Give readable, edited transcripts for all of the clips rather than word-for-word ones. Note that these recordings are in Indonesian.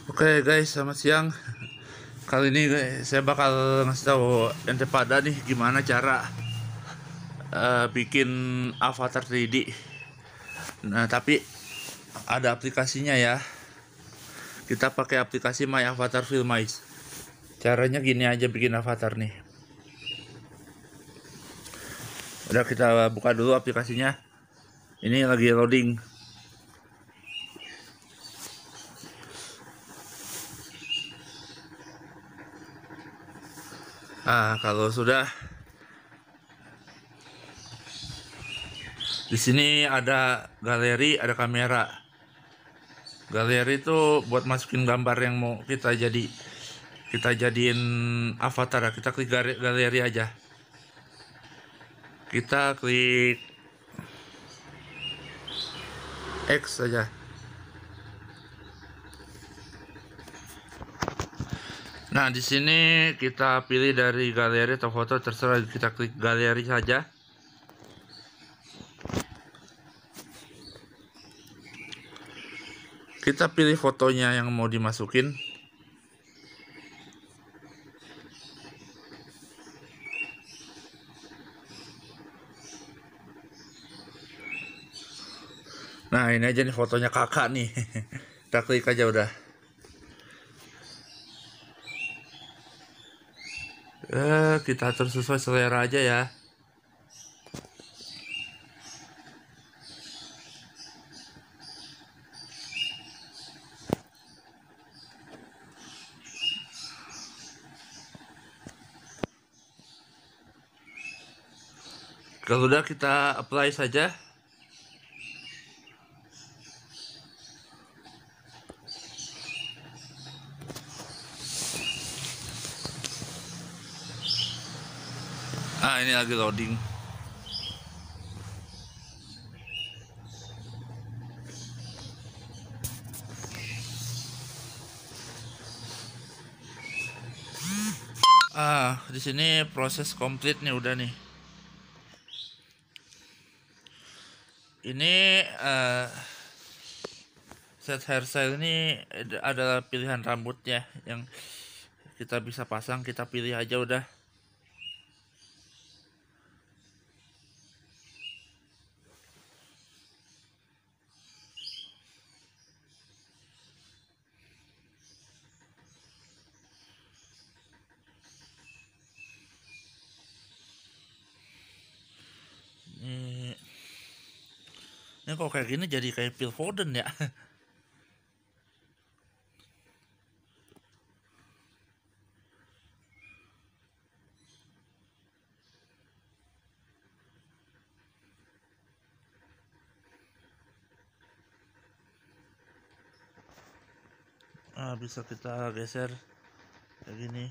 Oke guys, selamat siang. Kali ini saya bakal ngasih tahu ente pada nih gimana cara bikin avatar 3D. Nah, tapi ada aplikasinya ya. Kita pakai aplikasi My Avatar Filmize. Caranya gini aja bikin avatar nih. Udah, kita buka dulu aplikasinya. Ini lagi loading. Kalau sudah, di sini ada galeri, ada kamera. Galeri itu buat masukin gambar yang mau kita jadiin avatar. Kita klik galeri aja. Kita klik X saja. Nah, di sini kita pilih dari galeri atau foto, terserah, kita klik galeri saja. Kita pilih fotonya yang mau dimasukin. Nah, ini aja nih fotonya kakak nih. Kita klik aja udah. Kita atur sesuai selera aja ya. Kalau udah, kita apply saja. Ini lagi loading. Di sini proses komplit nih, udah nih. Ini set hairstyle ini adalah pilihan rambutnya yang kita bisa pasang. Kita pilih aja udah. Ini kok kayak gini jadi kayak Phil Foden ya. Bisa kita geser kayak gini.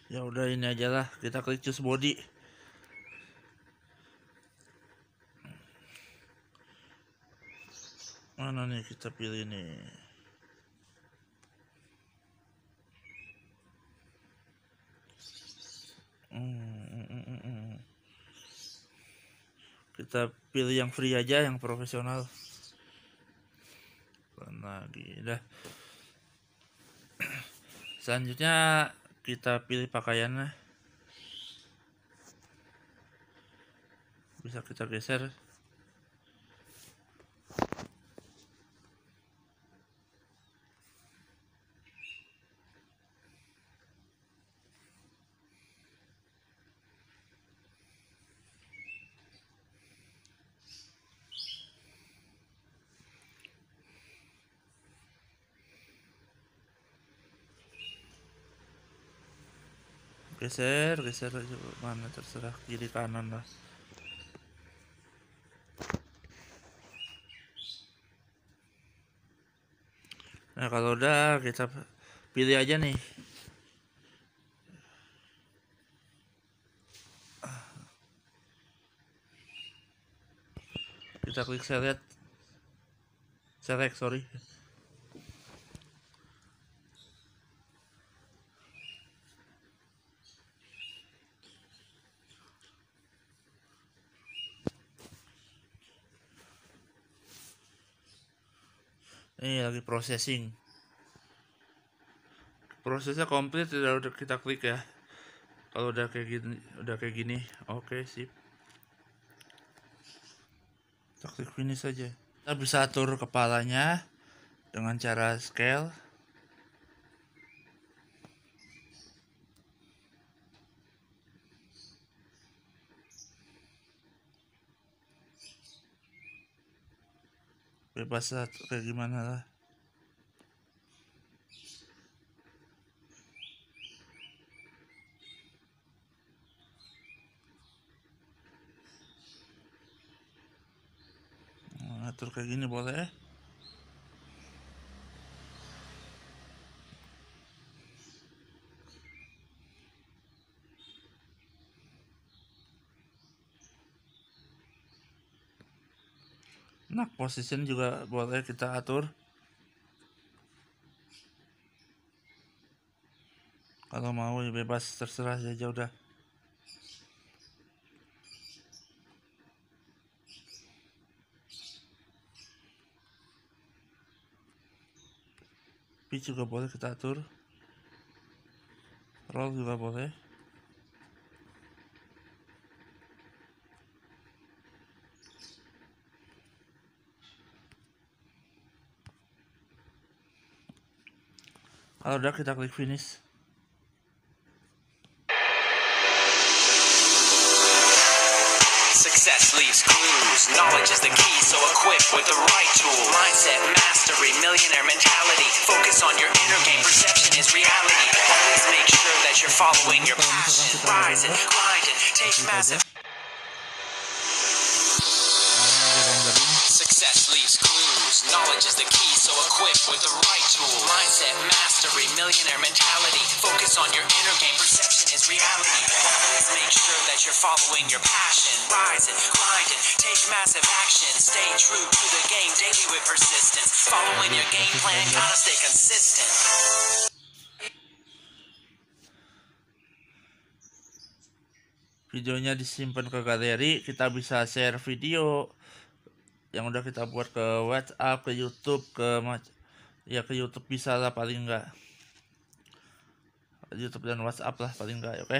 Ya udah, ini aja lah, kita klik choose body. Mana nih, kita pilih nih. Kita pilih yang free aja, yang profesional. Lagi dah. Selanjutnya kita pilih pakaiannya. Bisa kita geser. Geser aja, mana terserah, kiri kanan lah. Nah, kalau udah, kita pilih aja nih. Kita klik select, sorry. Ini lagi processing. Prosesnya komplit, udah kita klik ya. Kalau udah kayak gini, oke, sip. Kita klik finish saja. Kita bisa atur kepalanya dengan cara scale. Bebas kayak gimana lah. Atur kayak gini boleh. Nah, position juga boleh kita atur. Kalau mau ya bebas, terserah saja udah. Pitch juga boleh kita atur. Roll juga boleh. Kalau udah kita klik finish. Success leaves clues. Knowledge is the key, so equip with the right tool. Mindset mastery, millionaire mentality. Focus on your inner game. Perception is reality. Always make sure that you're following your passion. Rise and grind and take massive. Success leaves clues. Knowledge is the key, so equip with the right tool. Mindset mastery, millionaire mentality. Focus on your inner game. Perception is reality. Always make sure that you're following your passion. Rise and grind and take massive action. Stay true to the game daily with persistence. Following your game plan, gotta stay consistent. Videonya disimpan ke galeri. Kita bisa share video yang udah kita buat ke WhatsApp, ke YouTube, ke YouTube bisa lah paling enggak. YouTube dan WhatsApp lah paling enggak, oke.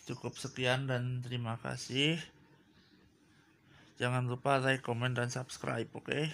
Cukup sekian dan terima kasih. Jangan lupa like, komen, dan subscribe, oke.